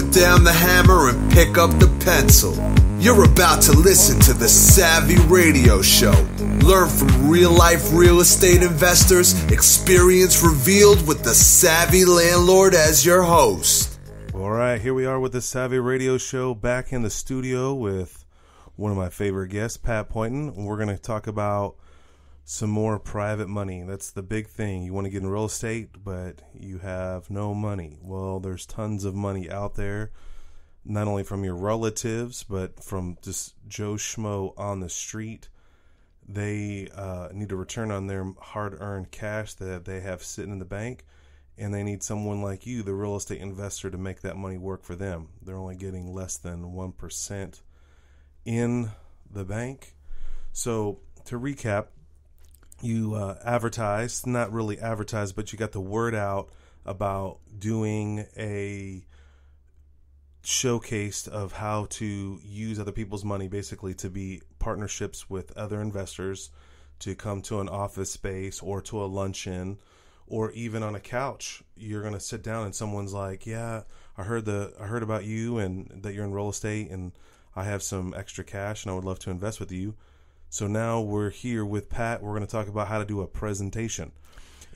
put down the hammer and pick up the pencil. You're about to listen to the Savvy Radio Show. Learn from real-life real estate investors, experience revealed with the Savvy Landlord as your host. All right, here we are with the Savvy Radio Show, back in the studio with one of my favorite guests, Pat Pointon. We're going to talk about some more private money. That's the big thing. You want to get in real estate, but you have no money. Well, there's tons of money out there, not only from your relatives, but from just Joe Schmo on the street. They need a return on their hard-earned cash that they have sitting in the bank, and they need someone like you, the real estate investor, to make that money work for them. They're only getting less than 1% in the bank. So to recap, you advertised, not really advertised, but you got the word out about doing a showcase of how to use other people's money, basically to be partnerships with other investors, to come to an office space or to a luncheon or even on a couch. You're going to sit down and someone's like, yeah, I heard about you and that you're in real estate and I have some extra cash and I would love to invest with you. So now we're here with Pat. We're going to talk about how to do a presentation.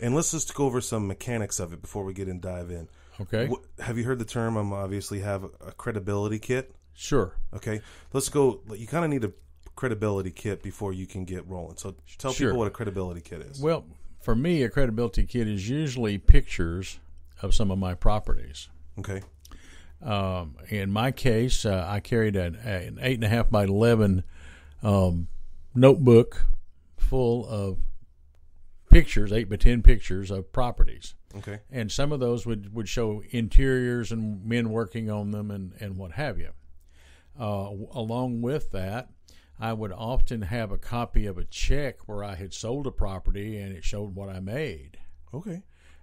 And let's just go over some mechanics of it before we get and dive in. Okay. Have you heard the term, obviously have a credibility kit? Sure. Okay. Let's go. You kind of need a credibility kit before you can get rolling. So tell people what a credibility kit is. Well, for me, a credibility kit is usually pictures of some of my properties. Okay. In my case, I carried an 8.5 by 11 notebook full of pictures, 8 by 10 pictures of properties. Okay. And some of those would show interiors and men working on them and what have you. Along with that, I would often have a copy of a check where I had sold a property and it showed what I made. Okay.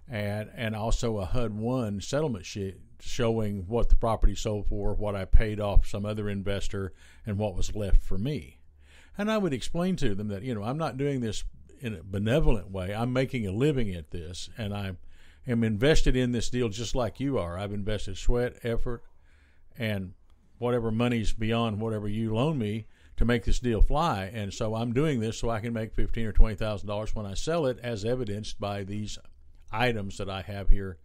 And also a HUD-1 settlement sheet showing what the property sold for, what I paid off some other investor, and what was left for me. And I would explain to them that, I'm not doing this in a benevolent way. I'm making a living at this, and I am invested in this deal just like you are. I've invested sweat, effort, and whatever money's beyond whatever you loan me to make this deal fly. And so I'm doing this so I can make $15,000 or $20,000 when I sell it, as evidenced by these items that I have here,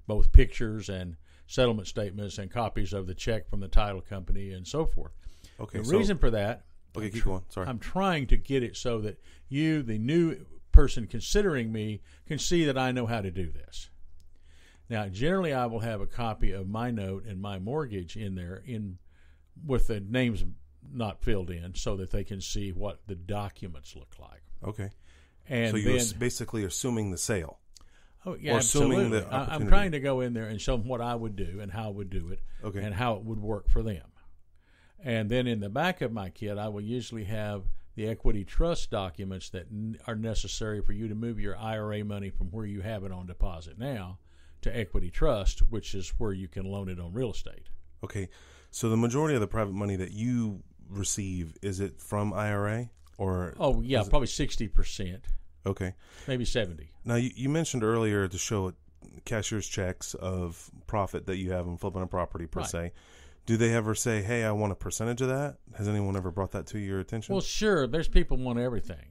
both pictures and settlement statements and copies of the check from the title company and so forth. Okay. The reason for that, okay, keep going. Sorry. I'm trying to get it so that you, the new person considering me, can see that I know how to do this. Now, generally, I will have a copy of my note and my mortgage in there, with the names not filled in, so that they can see what the documents look like. Okay. And so you're basically assuming the sale. Oh yeah, or absolutely. Assuming the opportunity. I'm trying to go in there and show them what I would do and how I would do it, okay, and how it would work for them. And then in the back of my kit, I will usually have the equity trust documents that are necessary for you to move your IRA money from where you have it on deposit now to equity trust, which is where you can loan it on real estate. Okay. So the majority of the private money that you receive, is it from IRA or? Oh yeah, probably 60%. Okay. Maybe 70. Now you mentioned earlier to show cashier's checks of profit that you have in flipping a property per se. Do they ever say, hey, I want a percentage of that? Has anyone ever brought that to your attention? Well, sure. There's people want everything.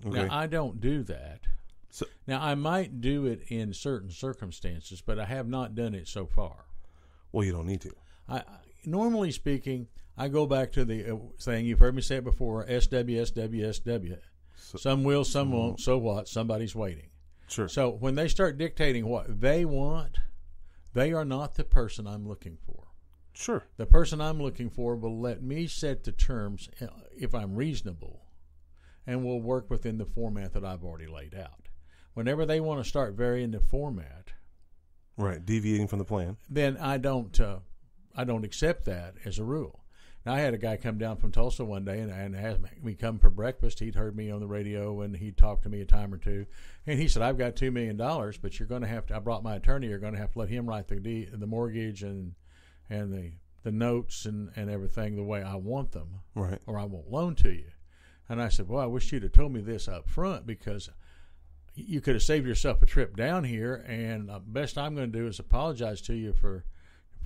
Okay. Now, I don't do that. So, now, I might do it in certain circumstances, but I have not done it so far. Well, you don't need to. Normally speaking, I go back to the thing, you've heard me say it before, SW. Some will, some won't. So what? Somebody's waiting. Sure. So when they start dictating what they want, they are not the person I'm looking for. Sure. The person I'm looking for will let me set the terms if I'm reasonable, and will work within the format that I've already laid out. Whenever they want to start varying the format, right, deviating from the plan, then I don't accept that as a rule. Now, I had a guy come down from Tulsa one day and asked me come for breakfast. He'd heard me on the radio and he'd talked to me a time or two. And he said, I've got $2 million, but you're going to have to, I brought my attorney, you're going to have to let him write the mortgage and the notes and everything the way I want them, right? Or I won't loan to you. And I said, well, I wish you'd have told me this up front, because you could have saved yourself a trip down here, and the best I'm going to do is apologize to you for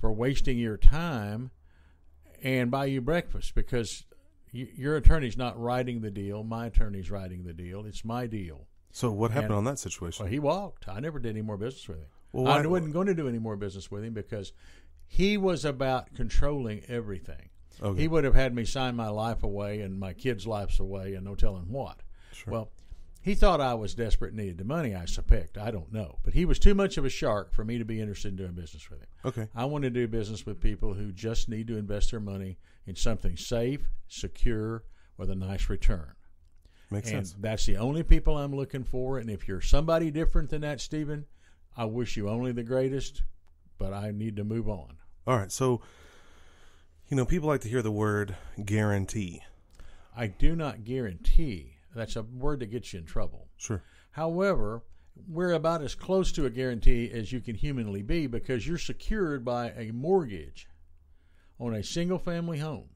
for wasting your time and buy you breakfast, because your attorney's not writing the deal. My attorney's writing the deal. It's my deal. So what happened on that situation? Well, he walked. I never did any more business with him. Well, I wasn't going to do any more business with him because he was about controlling everything. Okay. He would have had me sign my life away and my kids' lives away and no telling what. Sure. Well, he thought I was desperate and needed the money, I suspect. I don't know. But he was too much of a shark for me to be interested in doing business with him. Okay. I want to do business with people who just need to invest their money in something safe, secure, with a nice return. Makes sense. And that's the only people I'm looking for. And if you're somebody different than that, Stephen, I wish you only the greatest, but I need to move on. All right. So, people like to hear the word guarantee. I do not guarantee. That's a word that gets you in trouble. Sure. However, we're about as close to a guarantee as you can humanly be, because you're secured by a mortgage on a single-family home.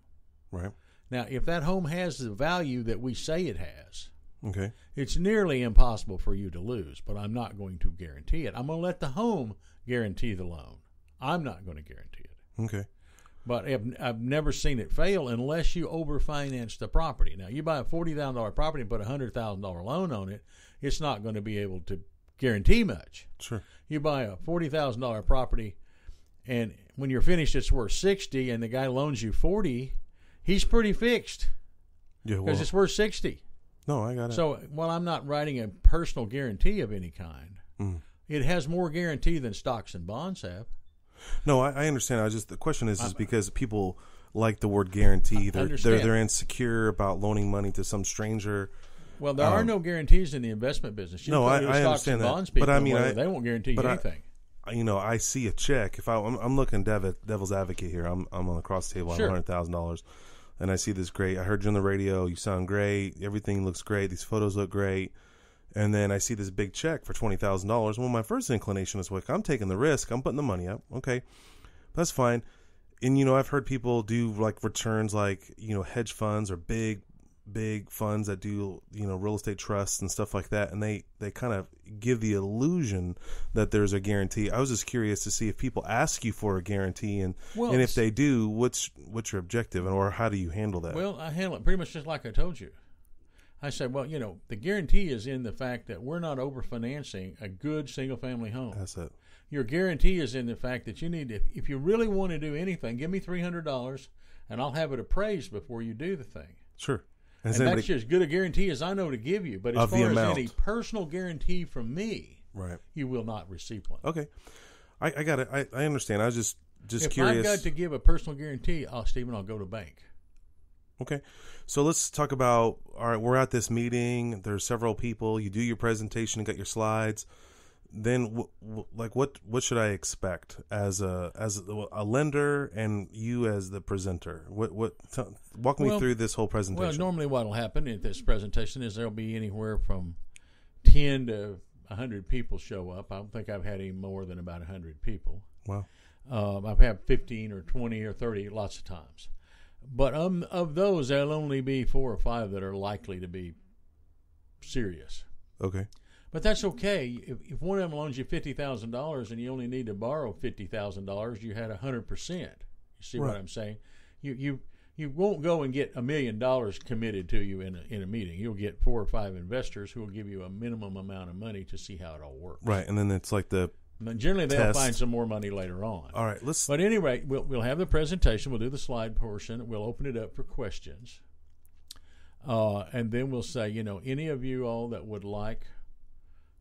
Right. Now, if that home has the value that we say it has, okay, it's nearly impossible for you to lose, but I'm not going to guarantee it. I'm going to let the home guarantee the loan. I'm not going to guarantee it. Okay. But I've never seen it fail unless you overfinance the property. Now, you buy a $40,000 property and put a $100,000 loan on it, it's not going to be able to guarantee much. Sure. You buy a $40,000 property, and when you're finished, it's worth $60,000, and the guy loans you $40,000, he's pretty fixed. Yeah, because it's worth $60,000. No, I got it. So, while I'm not writing a personal guarantee of any kind, it has more guarantee than stocks and bonds have. No, I understand. The question is because people like the word guarantee. They're insecure about loaning money to some stranger. Well, there are no guarantees in the investment business. I understand that. Bonds people, but I mean, they won't guarantee you anything. I see a check. If I'm looking devil's advocate here. I'm on the cross table. Sure. I have $100,000, and I see this great. I heard you on the radio. You sound great. Everything looks great. These photos look great. And then I see this big check for $20,000. Well, my first inclination is like, I'm taking the risk. I'm putting the money up. Okay, that's fine. And I've heard people do like returns, like hedge funds or big funds that do real estate trusts and stuff like that, and they kind of give the illusion that there's a guarantee. I was just curious to see if people ask you for a guarantee, and if they do, what's your objective, or how do you handle that? Well, I handle it pretty much just like I told you. I said, well, the guarantee is in the fact that we're not overfinancing a good single-family home. That's it. Your guarantee is in the fact that you need to, if you really want to do anything, give me $300, and I'll have it appraised before you do the thing. Sure. And that's as good a guarantee as I know to give you. But as far as any personal guarantee from me, right, you will not receive one. Okay. I got it. I understand. I was just if curious. If I've got to give a personal guarantee, Stephen, I'll go to bank. Okay. So let's talk about, all right, we're at this meeting. There's several people. You do your presentation and got your slides. Then what should I expect as a lender and you as the presenter? Walk me through this whole presentation. Well, normally what will happen at this presentation is there'll be anywhere from 10 to 100 people show up. I don't think I've had any more than about 100 people. Wow. I've had 15 or 20 or 30 lots of times. But of those, there'll only be 4 or 5 that are likely to be serious. Okay. But that's okay. If one of them loans you $50,000 and you only need to borrow $50,000, you had 100%. You see what I'm saying? You won't go and get $1 million committed to you in a meeting. You'll get 4 or 5 investors who will give you a minimum amount of money to see how it all works. Right, and then it's like generally they'll find some more money later on. All right, But anyway, we'll have the presentation. We'll do the slide portion. We'll open it up for questions, and then we'll say, any of you all that would like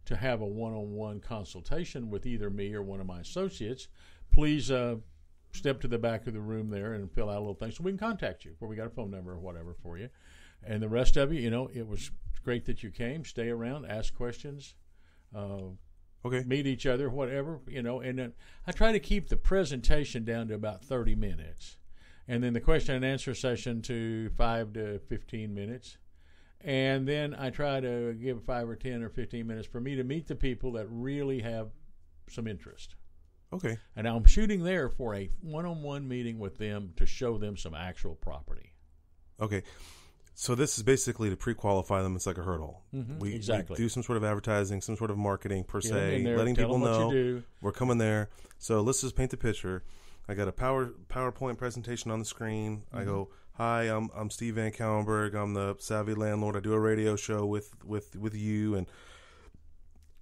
to have a one-on-one consultation with either me or one of my associates, please step to the back of the room there and fill out a little thing so we can contact you, where we got a phone number or whatever for you. And the rest of you, it was great that you came. Stay around, ask questions, okay, meet each other, whatever, And then I try to keep the presentation down to about 30 minutes, and then the question and answer session to 5 to 15 minutes. And then I try to give 5 or 10 or 15 minutes for me to meet the people that really have some interest. Okay. And I'm shooting there for a one-on-one meeting with them to show them some actual property. Okay. So this is basically to pre-qualify them. It's like a hurdle. Mm-hmm. We exactly. do some sort of advertising, some sort of marketing per se, there, letting people know we're coming there. So let's just paint the picture. I got a PowerPoint presentation on the screen. I go, "Hi, I'm Steve Van Kallenberg. I'm the Savvy Landlord. I do a radio show with you, and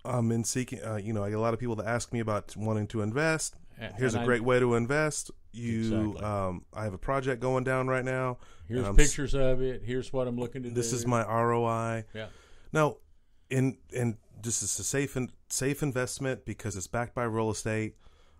I'm in seeking. I get a lot of people that ask me about wanting to invest. Here's a great way to invest. Exactly. I have a project going down right now. Here's pictures of it. Here's what I'm looking to do. This is my ROI. Yeah. Now, and this is a safe investment because it's backed by real estate.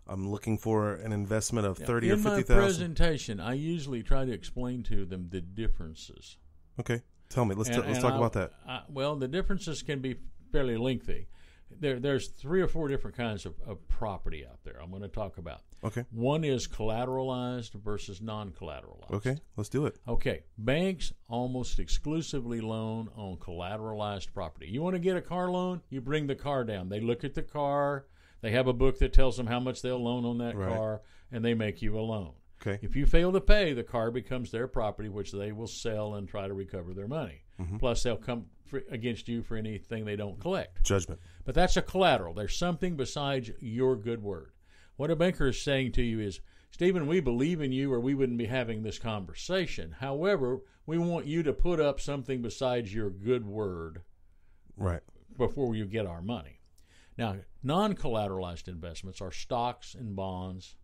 I'm looking for an investment of $30,000 or $50,000. In my presentation, I usually try to explain to them the differences. Okay, tell me. Let's talk about that. Well, the differences can be fairly lengthy. There's 3 or 4 different kinds of property out there I'm going to talk about. Okay. One is collateralized versus non-collateralized. Okay, let's do it. Okay, banks almost exclusively loan on collateralized property. You want to get a car loan, you bring the car down. They look at the car, they have a book that tells them how much they'll loan on that car, and they make you a loan. Okay. If you fail to pay, the car becomes their property, which they will sell and try to recover their money. Mm-hmm. Plus, they'll come against you for anything they don't collect. Judgment. But that's a collateral. There's something besides your good word. What a banker is saying to you is, Stephen, we believe in you or we wouldn't be having this conversation. However, we want you to put up something besides your good word before you get our money. Now, non-collateralized investments are stocks and bonds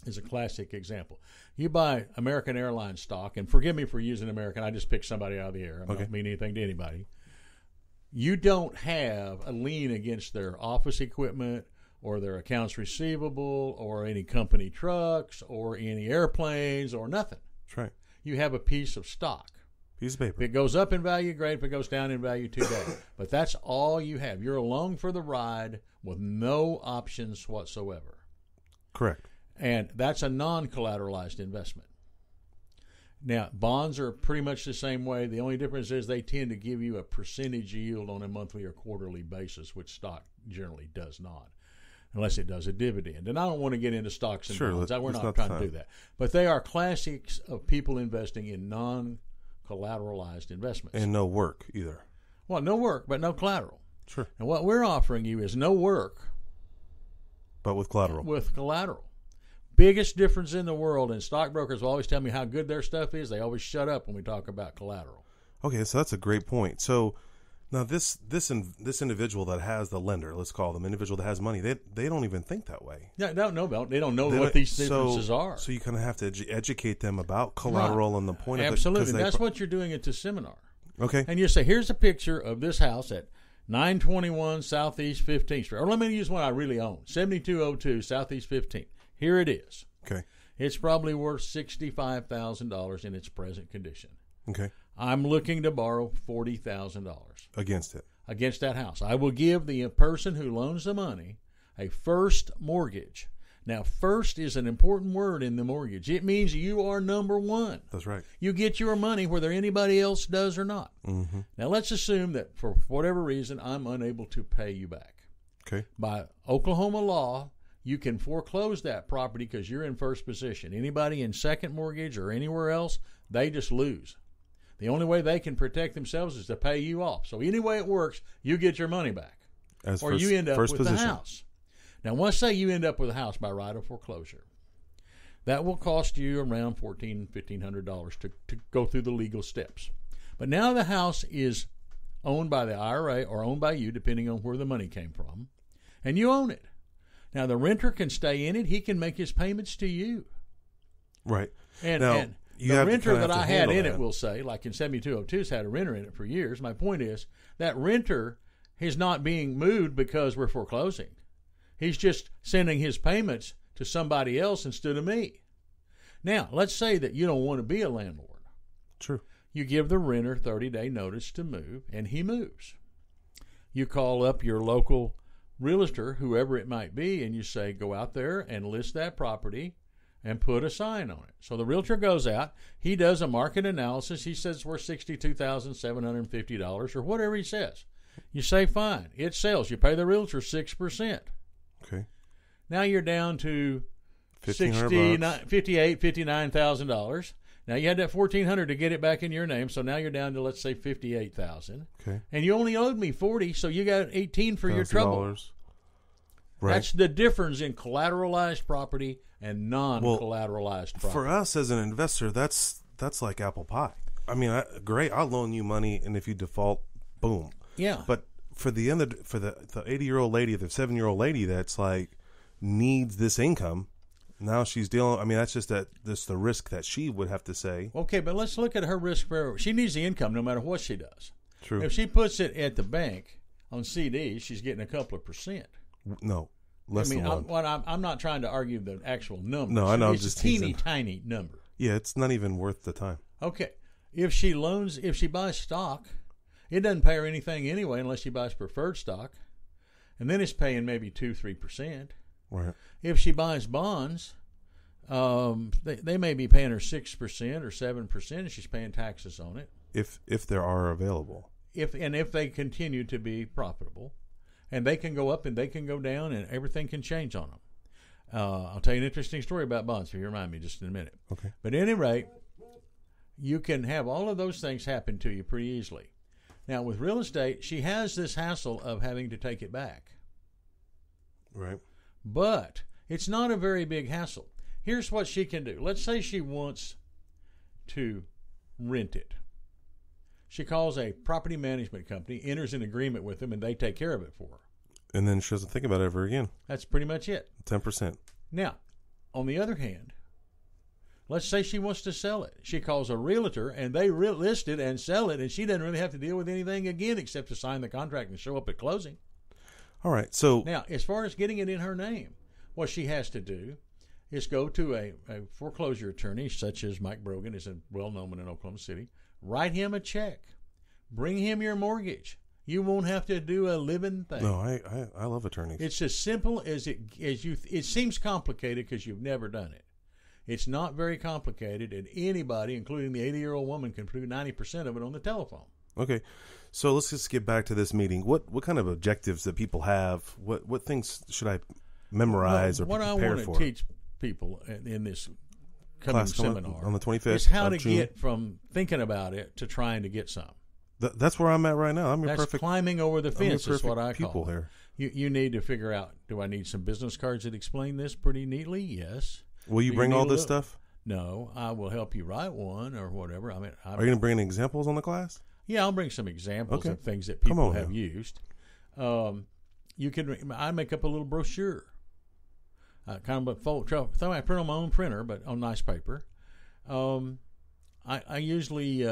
is a classic example. You buy American Airlines stock, and forgive me for using American, I just picked somebody out of the air. I don't mean anything to anybody. You don't have a lien against their office equipment or their accounts receivable or any company trucks or any airplanes or nothing. That's right. You have a piece of stock. Piece of paper. If it goes up in value, great. If it goes down in value, too bad. But that's all you have. You're along for the ride with no options whatsoever. Correct. And that's a non-collateralized investment. Now, bonds are pretty much the same way. The only difference is they tend to give you a percentage yield on a monthly or quarterly basis, which stock generally does not, unless it does a dividend. And I don't want to get into stocks and bonds. We're not trying to do that. But they are classics of people investing in non-collateralized investments. And no work either. Well, no work, but no collateral. Sure. And what we're offering you is no work. But with collateral. With collateral. Biggest difference in the world, and stockbrokers will always tell me how good their stuff is. They always shut up when we talk about collateral. Okay, so that's a great point. So now this individual that has the lender, let's call them individual that has money, they don't even think that way. Yeah, they don't know what these differences are. So you kind of have to educate them about collateral and the point of it. Absolutely, that's what you're doing at the seminar. Okay. And you say, here's a picture of this house at 921 Southeast 15th Street. Or let me use one I really own, 7202 Southeast 15th. Here it is. Okay. It's probably worth $65,000 in its present condition. Okay. I'm looking to borrow $40,000. Against it. Against that house. I will give the person who loans the money a first mortgage. Now, first is an important word in the mortgage. It means you are number one. That's right. You get your money whether anybody else does or not. Mm-hmm. Now, let's assume that for whatever reason, I'm unable to pay you back. Okay. By Oklahoma law, you can foreclose that property because you're in first position. Anybody in second mortgage or anywhere else, they just lose. The only way they can protect themselves is to pay you off. So any way it works, you get your money back. You end up with the house. Now, let's say you end up with a house by right of foreclosure. That will cost you around $1,400, $1,500 to go through the legal steps. But now the house is owned by the IRA or owned by you, depending on where the money came from, and you own it. Now, the renter can stay in it. He can make his payments to you. Right. And the renter that I had in it will say, like in 7202's had a renter in it for years. My point is that renter is not being moved because we're foreclosing. He's just sending his payments to somebody else instead of me. Now, let's say that you don't want to be a landlord. True. You give the renter 30-day notice to move, and he moves. You call up your local realtor, whoever it might be, and you say, go out there and list that property and put a sign on it. So the realtor goes out, he does a market analysis, he says it's worth $62,750 or whatever he says. You say, fine, it sells. You pay the realtor 6%. Okay. Now you're down to $59,000. Now you had that $1,400 to get it back in your name, so now you're down to, let's say, $58,000. Okay. And you only owed me $40,000, so you got $18,000 for your trouble. Right. That's the difference in collateralized property and non-collateralized property. For us as an investor, that's like apple pie. I mean, great, I'll loan you money, and if you default, boom. Yeah. But for the 80-year-old lady, the 7-year-old lady that's like needs this income, now she's dealing. I mean, that's the risk that she would have to say. Okay, but let's look at her risk. She needs the income no matter what she does. True. If she puts it at the bank on CDs, she's getting a couple of %. No, less than one. I'm not trying to argue the actual number. No, I know. It's just a teeny teasing. tiny number. Yeah, it's not even worth the time. Okay, if she buys stock, it doesn't pay her anything anyway unless she buys preferred stock, and then it's paying maybe 2-3%. Right. If she buys bonds, they may be paying her 6% or 7%, and she's paying taxes on it. If there are available. If they continue to be profitable, and they can go up and they can go down, and everything can change on them. I'll tell you an interesting story about bonds if you remind me just in a minute. Okay. But at any rate, you can have all of those things happen to you pretty easily. Now, with real estate, she has this hassle of having to take it back. Right. But it's not a very big hassle. Here's what she can do. Let's say she wants to rent it. She calls a property management company, enters an agreement with them, and they take care of it for her. And then she doesn't think about it ever again. That's pretty much it. 10%. Now, on the other hand, let's say she wants to sell it. She calls a realtor, and they list it and sell it, and she doesn't really have to deal with anything again except to sign the contract and show up at closing. All right. So now, as far as getting it in her name, what she has to do is go to a foreclosure attorney, such as Mike Brogan, is a well-known one in Oklahoma City. Write him a check. Bring him your mortgage. You won't have to do a living thing. No, I love attorneys. It's as simple as it seems complicated because you've never done it. It's not very complicated, and anybody, including the 80-year-old woman, can do 90% of it on the telephone. Okay, so let's just get back to this meeting. What kind of objectives that people have? What things should I memorize or prepare for? What I want to teach people in this coming seminar on the 25th is how to June. get from thinking about it to trying to get some. That's where I'm at right now. That's climbing over the fence is what I call it. Here. You need to figure out, do I need some business cards that explain this pretty neatly? Yes. Will you bring all this stuff? No, I will help you write one or whatever. I mean, are you going to bring examples on the class? Yeah, I'll bring some examples of things that people have used. I make up a little brochure. Kind of I print on my own printer, but on nice paper. I usually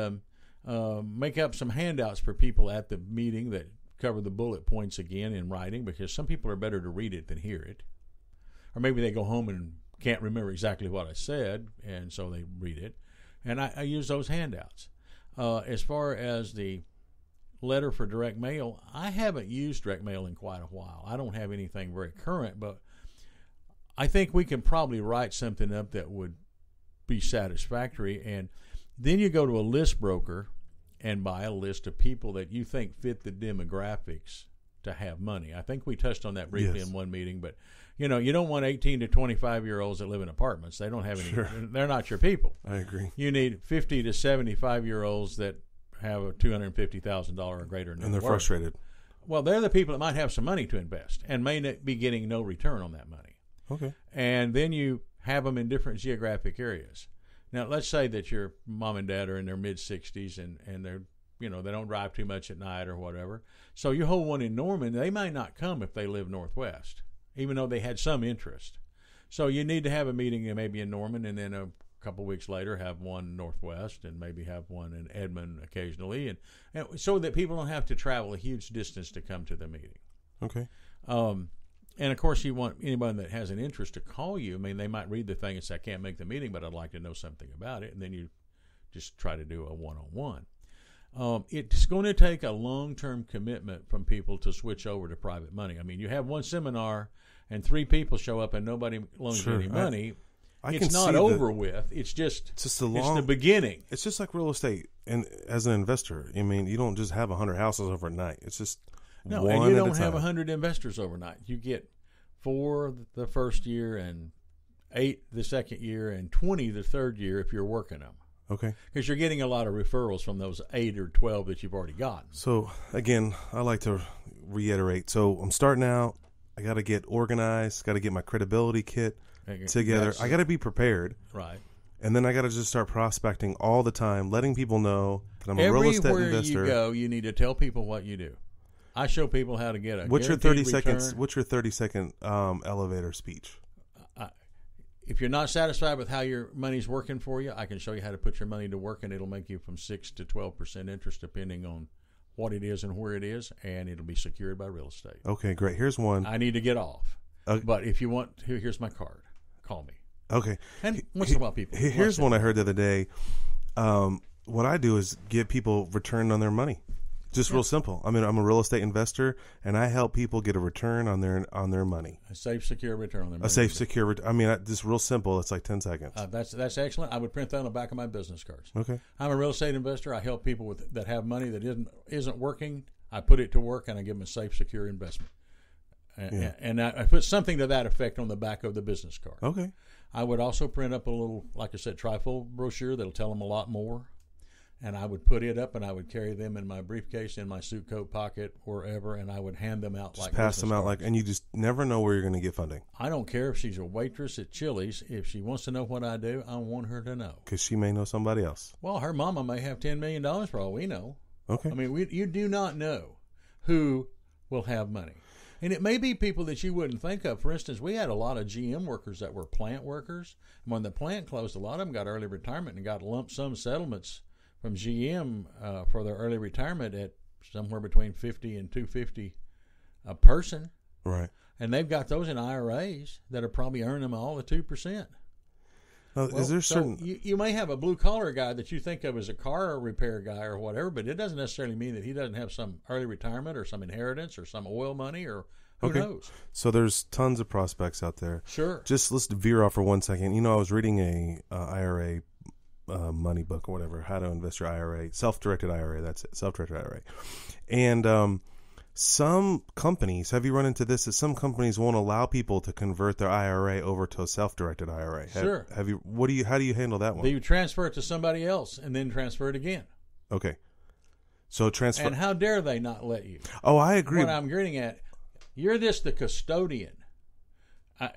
make up some handouts for people at the meeting that cover the bullet points again in writing, because some people are better to read it than hear it. Or maybe they go home and can't remember exactly what I said, and so they read it. And I use those handouts. As far as the letter for direct mail, I haven't used direct mail in quite a while. I don't have anything very current, but I think we can probably write something up that would be satisfactory. And then you go to a list broker and buy a list of people that you think fit the demographics to have money. I think we touched on that briefly in one meeting, but you don't want 18 to 25-year-olds that live in apartments. They don't have any. Sure. They're not your people. I agree. You need 50 to 75-year-olds that have a $250,000 or greater net worth. And they're frustrated. Well, they're the people that might have some money to invest and may be getting no return on that money. Okay. And then you have them in different geographic areas. Now, let's say that your mom and dad are in their mid-60s and they're, they don't drive too much at night or whatever. So you hold one in Norman, they might not come if they live northwest, even though they had some interest. So you need to have a meeting maybe in Norman, and then a couple of weeks later have one northwest, and maybe have one in Edmond occasionally, and so that people don't have to travel a huge distance to come to the meeting. Okay. And, of course, you want anyone that has an interest to call you. I mean, they might read the thing and say, I can't make the meeting, but I'd like to know something about it. And then you just try to do a one-on-one. It's going to take a long-term commitment from people to switch over to private money. I mean, you have one seminar and 3 people show up and nobody loans any money. It's not over with. It's just the beginning. It's just like real estate. And as an investor, I mean, you don't just have 100 houses overnight. It's just no, one and you don't at a have time. 100 investors overnight. You get 4 the first year and 8 the second year and 20 the third year if you're working them. Okay. Because you're getting a lot of referrals from those 8 or 12 that you've already gotten. So, again, I like to reiterate. So, I'm starting out. I got to get organized. Got to get my credibility kit together. I got to be prepared. Right. And then I got to just start prospecting all the time, letting people know that I'm a real estate investor. Everywhere you go, you need to tell people what you do. I show people how to get a What's your 30 return. seconds? What's your 30-second elevator speech? If you're not satisfied with how your money's working for you, I can show you how to put your money to work, and it'll make you from 6 to 12% interest, depending on what it is and where it is, and it'll be secured by real estate. Okay, great. Here's one. I need to get off, but if you want, here's my card. Call me. Okay. And once in a while, people. Here's one I heard the other day. What I do is give people return on their money. Just real simple. I mean, I'm a real estate investor, and I help people get a return on their money. A safe, secure return on their money. A safe, secure return. I mean, just real simple. It's like 10 seconds. That's excellent. I would print that on the back of my business cards. Okay. I'm a real estate investor. I help people that have money that isn't working. I put it to work, and I give them a safe, secure investment. And I put something to that effect on the back of the business card. Okay. I would also print up a little, like I said, trifold brochure that'll tell them a lot more. And I would put it up, and I would carry them in my briefcase, in my suit coat pocket, wherever, and I would hand them out just pass them out cards. and you just never know where you're going to get funding. I don't care if she's a waitress at Chili's. If she wants to know what I do, I want her to know. Because she may know somebody else. Well, her mama may have $10 million for all we know. Okay. I mean, you do not know who will have money. And it may be people that you wouldn't think of. For instance, we had a lot of GM workers that were plant workers. And when the plant closed, a lot of them got early retirement and got lump sum settlements from GM for their early retirement at somewhere between $50 and $250 a person. Right. And they've got those in IRAs that are probably earning them all at 2%. Is there certain... You may have a blue-collar guy that you think of as a car repair guy or whatever, but it doesn't necessarily mean that he doesn't have some early retirement or some inheritance or some oil money or who knows. So there's tons of prospects out there. Sure. Just let's veer off for 1 second. You know, I was reading a IRA money book or whatever, how to invest your IRA, self-directed IRA, that's it, self-directed IRA. And some companies, have you run into this, that some companies won't allow people to convert their IRA over to a self-directed IRA? Sure. Have you? How do you handle that one? You transfer it to somebody else and then transfer it again. Okay. So transfer. And how dare they not let you? Oh, I agree. What I'm getting at, you're the custodian.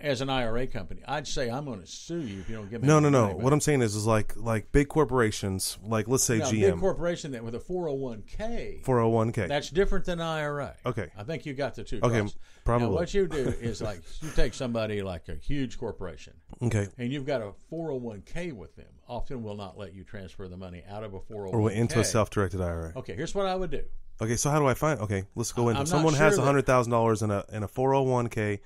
As an IRA company, I'd say I'm going to sue you if you don't give me. No. What I'm saying is like big corporations, like let's say GM. Big corporation that with a 401k. 401k. That's different than IRA. Okay. I think you got the two. Okay, crossed. probably. Now, what you do is like you take somebody like a huge corporation. Okay. And you've got a 401k with them. Often will not let you transfer the money out of a 401k or into a self-directed IRA. Okay. Here's what I would do. Okay. So how do I find? Okay. Let's go into. Someone sure has $100,000 in a 401k.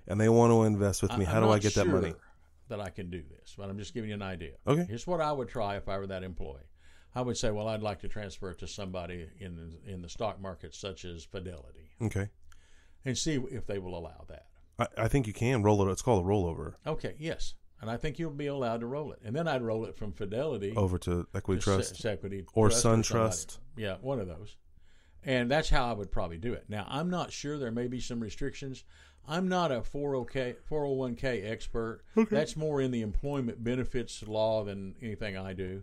And they want to invest with me. How do I get that money? That I can do this, but I'm just giving you an idea. Okay. Here's what I would try if I were that employee. I would say, well, I'd like to transfer it to somebody in the stock market, such as Fidelity. Okay. And see if they will allow that. I think you can roll it. It's called a rollover. Okay. Yes. And I think you'll be allowed to roll it. And then I'd roll it from Fidelity over to Equity Trust, Equity or Trust SunTrust. Yeah, one of those. And that's how I would probably do it. Now, I'm not sure. There may be some restrictions. I'm not a 401k expert. Okay. That's more in the employment benefits law than anything I do.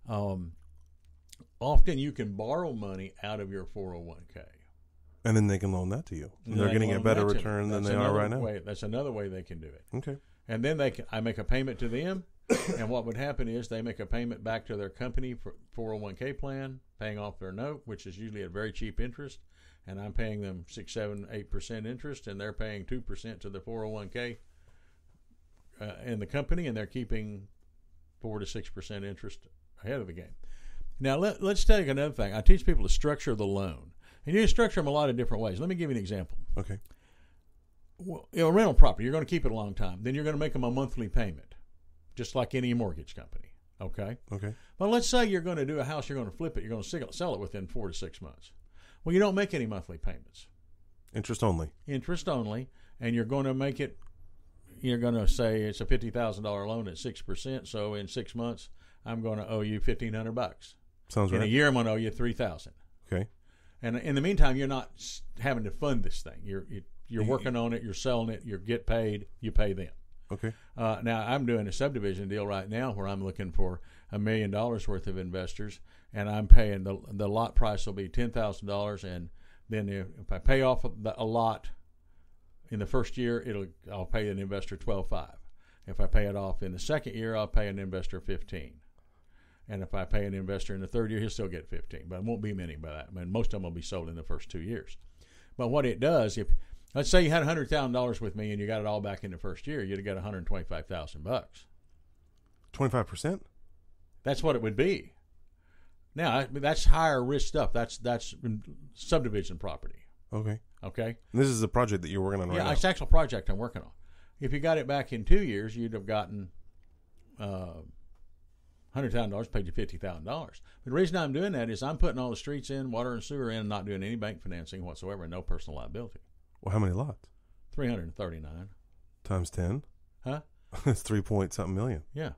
Often you can borrow money out of your 401k. And then they can loan that to you. And they're getting a better return than they are right now. That's another way they can do it. Okay. And then I make a payment to them. And what would happen is they make a payment back to their company for 401k plan, paying off their note, which is usually at very cheap interest. And I'm paying them 6, 7, 8% interest, and they're paying 2% to the 401k in the company, and they're keeping 4 to 6% interest ahead of the game. Now, let's take another thing. I teach people to structure the loan. And you can structure them a lot of different ways. Let me give you an example. Okay. Well, a rental property, you're going to keep it a long time. Then you're going to make them a monthly payment, just like any mortgage company. Okay? Okay. Well, let's say you're going to do a house, you're going to flip it, you're going to sell it within 4 to 6 months. Well, you don't make any monthly payments. Interest only. Interest only, and you're going to make it, you're going to say it's a $50,000 loan at 6%, so in 6 months, I'm going to owe you $1,500. Sounds right. In a year, I'm going to owe you $3,000. Okay. And in the meantime, you're not having to fund this thing. You're working on it, you're selling it, you get paid, you pay them. Okay. Now, I'm doing a subdivision deal right now where I'm looking for $1 million worth of investors, and I'm paying the lot price will be $10,000, and then if I pay off a lot in the first year, I'll pay an investor $12,500. If I pay it off in the second year, I'll pay an investor $15,000. And if I pay an investor in the third year, he'll still get $15,000. But it won't be many by that. I mean, most of them will be sold in the first 2 years. But what it does, if let's say you had $100,000 with me and you got it all back in the first year, you'd have got $125,000. 25%? That's what it would be. Now, that's higher risk stuff. That's subdivision property. Okay. Okay? And this is a project that you're working on right now. Yeah, it's an actual project I'm working on. If you got it back in 2 years, you'd have gotten $100,000, paid you $50,000. But the reason I'm doing that is I'm putting all the streets in, water and sewer in, and not doing any bank financing whatsoever, and no personal liability. Well, how many lots? 339. Times 10? Huh? That's 3-point-something million. Yeah.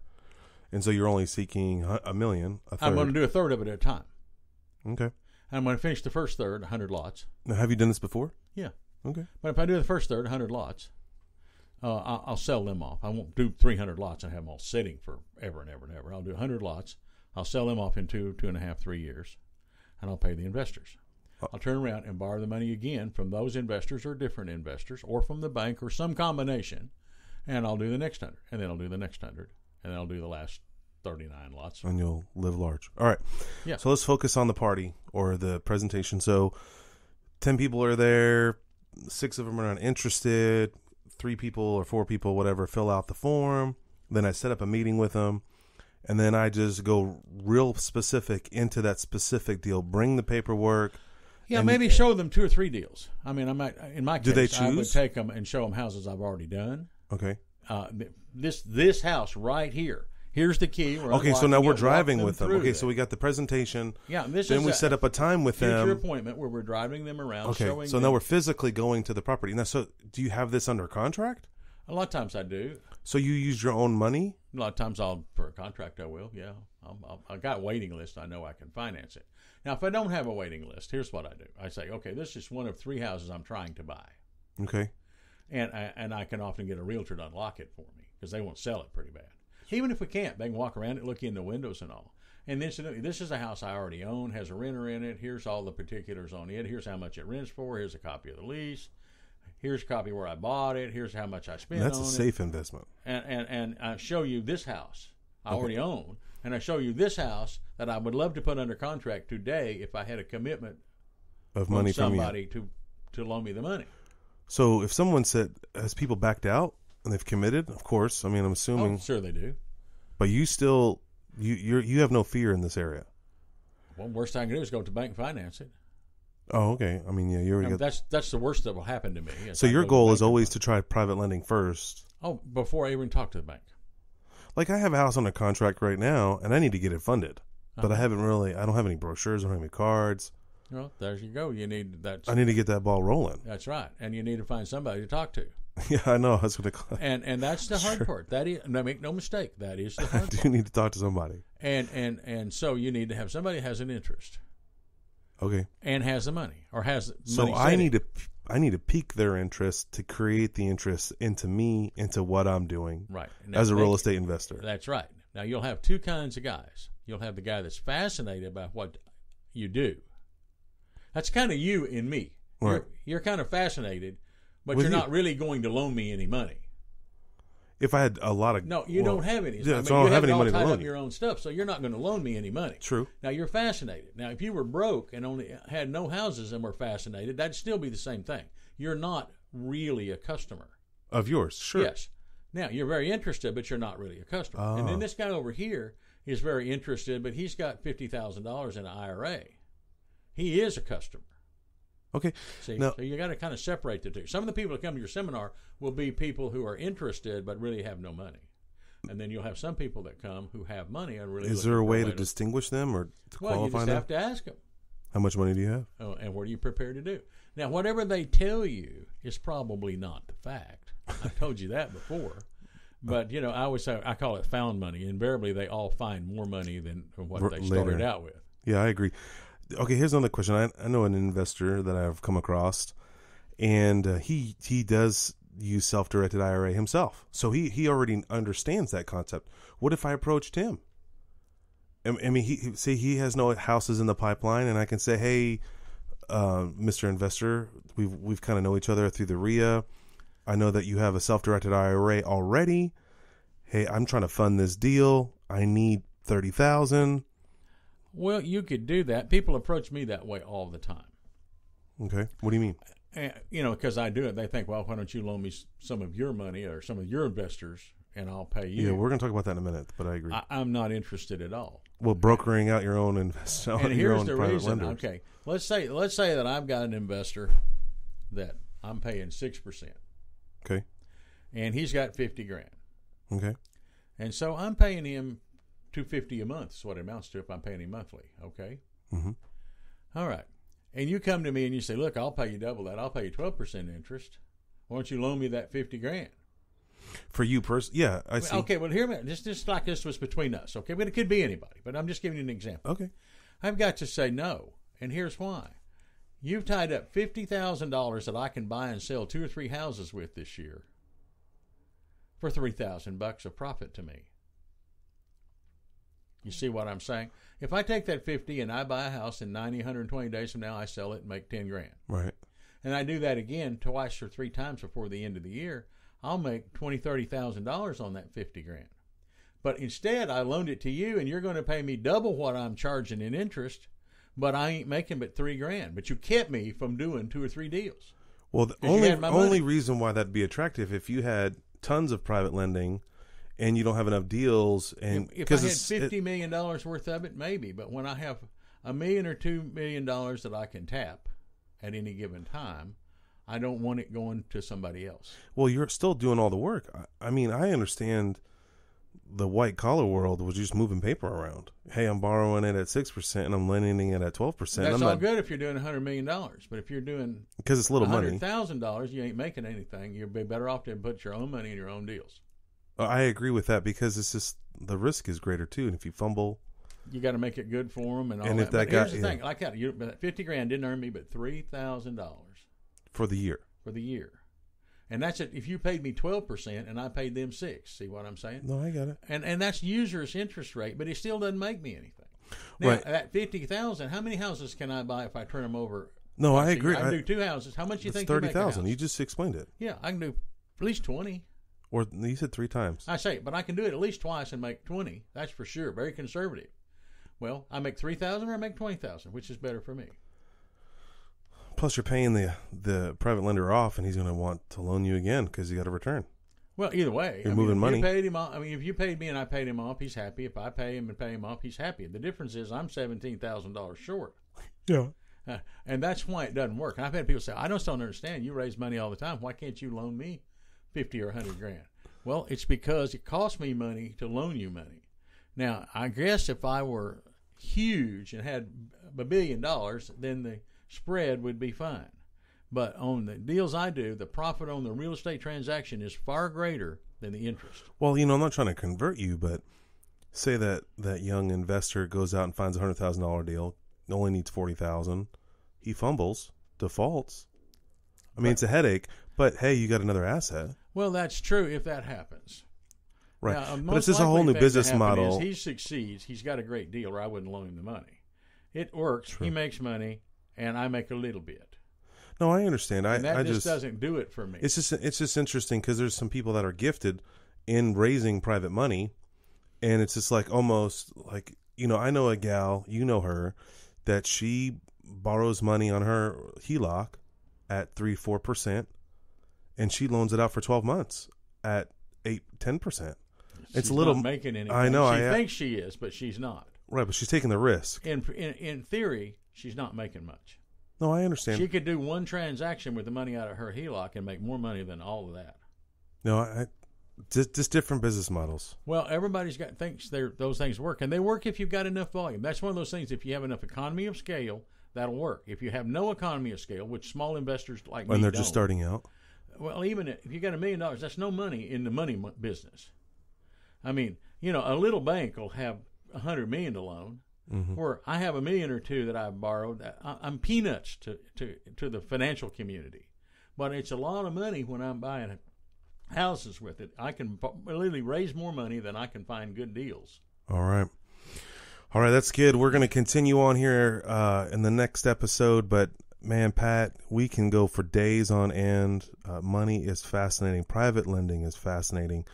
And so you're only seeking $1 million, a third. I'm going to do a third of it at a time. Okay. I'm going to finish the first third, 100 lots. Now, have you done this before? Yeah. Okay. But if I do the first third, 100 lots, I'll sell them off. I won't do 300 lots and have them all sitting forever and ever and ever. I'll do 100 lots. I'll sell them off in 2.5, 3 years, and I'll pay the investors. I'll turn around and borrow the money again from those investors or different investors or from the bank or some combination, and I'll do the next 100, and then I'll do the next 100, and then I'll do the last 39 lots. And you'll live large. All right. Yeah. So let's focus on the party or the presentation. So 10 people are there. 6 of them are not interested. 3 people or 4 people, whatever, fill out the form. Then I set up a meeting with them. And then I just go real specific into that specific deal. Bring the paperwork. Yeah, maybe show them 2 or 3 deals. I mean, I might, in my case, Do they choose? I would take them and show them houses I've already done. Okay. This house right here. Here's the key. Okay, so now we're driving with them. Okay, so we got the presentation. Yeah, then we set up a time with them. Future appointment where we're driving them around. Okay, showing so them. now we're physically going to the property. Now, so do you have this under contract? A lot of times I do. So you use your own money? A lot of times for a contract I will, yeah. I got a waiting list. I know I can finance it. Now, if I don't have a waiting list, here's what I do. I say, okay, this is one of 3 houses I'm trying to buy. Okay. And I can often get a realtor to unlock it for me because they won't sell it pretty bad. Even if we can't, they can walk around it, look in the windows and all. And incidentally, this is a house I already own, has a renter in it. Here's all the particulars on it. Here's how much it rents for. Here's a copy of the lease. Here's a copy where I bought it. Here's how much I spent on it. That's a safe investment. And I show you this house I already own. And I show you this house that I would love to put under contract today if I had a commitment of money from somebody to loan me the money. So if someone said, has people backed out and they've committed? Of course. I mean, I'm assuming. Oh, sure they do. But you still, you have no fear in this area. Well, worst I can do is go to the bank and finance it. Oh, okay. I mean, yeah, you already got. That's the worst that will happen to me. So your goal is always to try private lending first. Oh, before I even talk to the bank. Like I have a house on a contract right now, and I need to get it funded, but I don't have any brochures, I don't have any cards. Well, there you go. I need to get that ball rolling. That's right, and you need to find somebody to talk to. Yeah, I know. That's what and that's the hard part. That is, make no mistake, that is the hard part. I do need to talk to somebody. And so you need to have somebody who has an interest. Okay. And has the money or has so money. I need to pique their interest to create the interest into me, into what I'm doing, right? As a real estate investor. That's right. Now you'll have 2 kinds of guys. You'll have the guy that's fascinated by what you do. That's kind of you and me. Right. You're kind of fascinated, but With you're you. not really going to loan me any money. If I had a lot of you don't have any. Yeah, so I don't have any money to loan you. Your own stuff, so you're not going to loan me any money. True. Now you're fascinated. Now if you were broke and only had no houses and were fascinated, that'd still be the same thing. You're not really a customer of yours. Sure. Yes. Now you're very interested, but you're not really a customer. And then this guy over here is very interested, but he's got $50,000 in an IRA. He is a customer. Okay. See, now, so you got to kind of separate the two. Some of the people that come to your seminar will be people who are interested but really have no money, and then you'll have some people that come who have money and really. Is there a way to distinguish them or to qualify them? Well, you just have to ask them. How much money do you have? Oh, and what are you prepared to do? Now, whatever they tell you is probably not the fact. I've told you that before. But, I always say, I call it found money. Invariably, they all find more money than what they started out with. Yeah, I agree. Okay, here's another question. I know an investor that I've come across, and he does use self-directed IRA himself. So he already understands that concept. What if I approached him? I mean, he has no houses in the pipeline, and I can say, hey, Mr. Investor, we've kind of know each other through the RIA. I know that you have a self-directed IRA already. Hey, I'm trying to fund this deal. I need $30,000. Well, you could do that. People approach me that way all the time. Okay. What do you mean? Because I do it. They think, well, why don't you loan me some of your money or some of your investors, and I'll pay you. Yeah, we're going to talk about that in a minute, but I agree. I'm not interested at all. Well, brokering out your own investment. And here's the reason. Okay, let's say that I've got an investor that I'm paying 6%. Okay. And he's got $50,000. Okay. And so I'm paying him $250 a month. Is what it amounts to if I'm paying him monthly. Okay. Mm-hmm. All right. And you come to me and you say, look, I'll pay you double that. I'll pay you 12% interest. Why don't you loan me that $50,000? For you personally? Yeah, I see. Okay, well, hear me. Just like this was between us, okay? But it could be anybody. But I'm just giving you an example. Okay. I've got to say no, and here's why. You've tied up $50,000 that I can buy and sell 2 or 3 houses with this year for $3,000 of profit to me. You see what I'm saying? If I take that 50 and I buy a house in 90, 120 days from now, I sell it and make $10,000. Right. And I do that again twice or 3 times before the end of the year, I'll make $20,000, $30,000 on that $50,000. But instead, I loaned it to you, and you're going to pay me double what I'm charging in interest, but I ain't making but $3,000. But you kept me from doing 2 or 3 deals. Well, the only reason why that'd be attractive if you had tons of private lending and you don't have enough deals, and if I had $50 million worth of it, maybe. But when I have $1 million or $2 million that I can tap at any given time, I don't want it going to somebody else. Well, you're still doing all the work. I mean, I understand the white collar world was just moving paper around. Hey, I'm borrowing it at 6% and I'm lending it at 12%. That's all good if you're doing $100 million, but if you're doing because it's little money, $100,000, you ain't making anything. You'd be better off to put your own money in your own deals. I agree with that because it's just the risk is greater too, and if you fumble, you got to make it good for them and all and that. If that but guy, here's the thing, like that, $50,000 didn't earn me but $3,000 for the year. For the year. And that's it. If you paid me 12% and I paid them 6%, see what I'm saying? No, I got it. And that's user's interest rate, but it still doesn't make me anything. Now, right. At $50,000, how many houses can I buy if I turn them over? No, I agree. I can do 2 houses. How much do you think? $30,000. You just explained it. Yeah, I can do at least 20. Or you said 3 times. I say, but I can do it at least twice and make 20. That's for sure. Very conservative. Well, I make 3,000 or I make 20,000, which is better for me. Plus, you're paying the private lender off, and he's going to want to loan you again because you got a return. Well, either way, you're moving money. You paid him off, if you paid me and I paid him off, he's happy. If I pay him and pay him off, he's happy. The difference is I'm $17,000 short. Yeah. And that's why it doesn't work. And I've had people say, I just don't understand. You raise money all the time. Why can't you loan me $50,000 or $100,000? Well, it's because it costs me money to loan you money. Now, I guess if I were huge and had $1 billion, then the spread would be fine. But on the deals I do, the profit on the real estate transaction is far greater than the interest. Well, I'm not trying to convert you, but say that young investor goes out and finds a $100,000 deal, only needs $40,000. He fumbles, defaults. I mean, it's a headache, but hey, you got another asset. Well, that's true if that happens. Right. Now, but it's just a whole new business model. He succeeds. He's got a great deal, or I wouldn't loan him the money. It works. True. He makes money, and I make a little bit. No, I understand. And that just doesn't do it for me. It's just interesting because there's some people that are gifted in raising private money, and it's just like almost like I know a gal, her, that she borrows money on her HELOC at 3-4%, and she loans it out for 12 months at 8-10%. It's a little not making anything. I know. She thinks she is, but she's not. Right, but she's taking the risk. In theory, she's not making much. No, I understand. She could do one transaction with the money out of her HELOC and make more money than all of that. No, just different business models. Well, everybody's thinks those things work, and they work if you've got enough volume. That's one of those things. If you have enough economy of scale, that'll work. If you have no economy of scale, which small investors like me and they're don't, just starting out. Well, even if you got $1 million, that's no money in the money business. I mean, a little bank will have $100 million to loan. Mm-hmm. Where I have $1 million or $2 million that I've borrowed, I'm peanuts to the financial community, but it's a lot of money when I'm buying houses with it. I can literally raise more money than I can find good deals. All right, that's good. We're going to continue on here in the next episode, but man, Pat, we can go for days on end. Money is fascinating. Private lending is fascinating.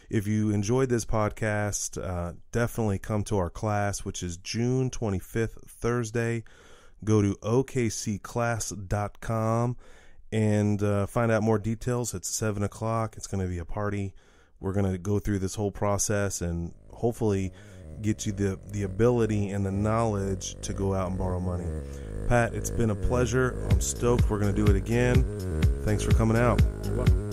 If you enjoyed this podcast, definitely come to our class, which is June 25th, Thursday. Go to okcclass.com and find out more details. It's 7 o'clock. It's going to be a party. We're going to go through this whole process and hopefully get you the ability and the knowledge to go out and borrow money. Pat, it's been a pleasure. I'm stoked we're going to do it again. Thanks for coming out. You're welcome.